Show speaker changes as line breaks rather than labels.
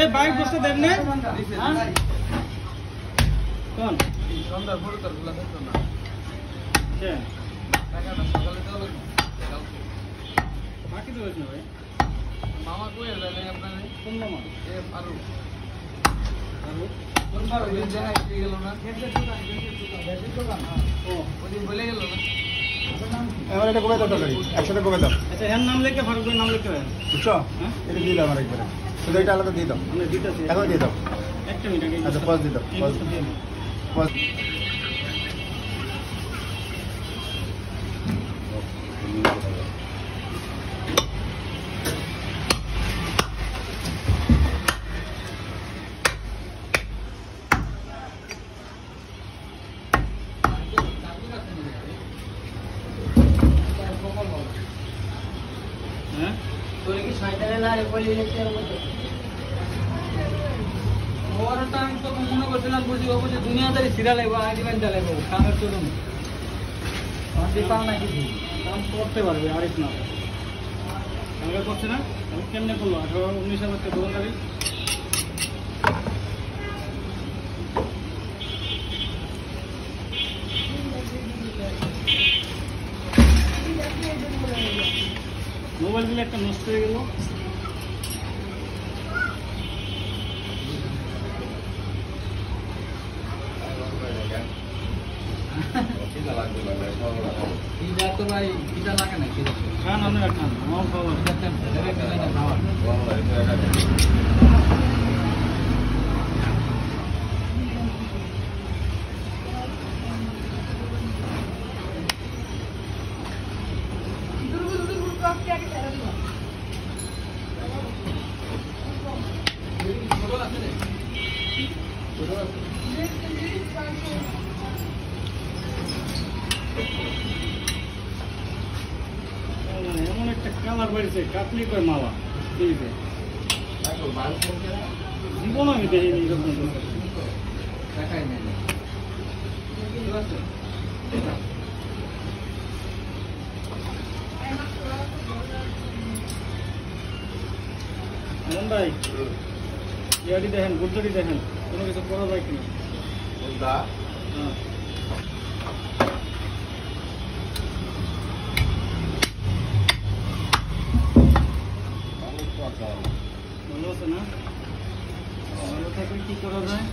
এই বাইক বসতে দেন না কোন
সন্ধ্যার পরে তোর গুলা দেখতো না
কে
টাকাটা সকালে দেওয়া লাগবে
বাকি তো না ভাই
মামা কই যাবে আপনারে
কোন মামা
এ আরু
আরো
কোন বার ওই জায়গায় দিয়ে গেল না
ও
ওই বলে গেল না
আমার এটা কবে দাও তরকারি একসাথে কবে দাও
আচ্ছা এর নাম লিখে ফারুকের নাম লিখতে হয়
বুঝছো
হ্যাঁ
এটা দিয়ে দাও আমার একবারে শুধু এটা আলাদা দিয়ে দাও
আমরা দিতেছি
এখন দিয়ে দাও
একটা মিনিট আগে
আচ্ছা পজ দিয়ে দাও পজ পজ
হ্যাঁ
তোর কি শয়তানে না রে বলি লিখতে হবে ওরটা আমি তো মনে করছিলাম বুঝি ও বুঝি দুনিয়াদারি সিরিয়াল আইবো আইডি ব্যান্ড চালাইবো কামের চলুন আমাদের পাও না কিছু
কাজ করতে পারবে আরিফ না কালকে করছে না আমি কেমনে করলো 18-19 টাকা দোকানদারি মোবাইল গুলো একটা নষ্ট হয়ে গেল
এটা তো ভাই এটা লাগে না কি
খান আপনারা খান আমার খাবার এমন একটা কালার বাড়িছে কাটলি কয় মালা দিবে জীবন আমি দেখিনি এরকম
দেখাই নাই
এমন ভাই ইয়াটি দেখেন গুড়ি দেখেন কোনো কিছু করা যায় কিনা হ্যাঁ ভালো আছে না ভালো থাকলে কি করা যায়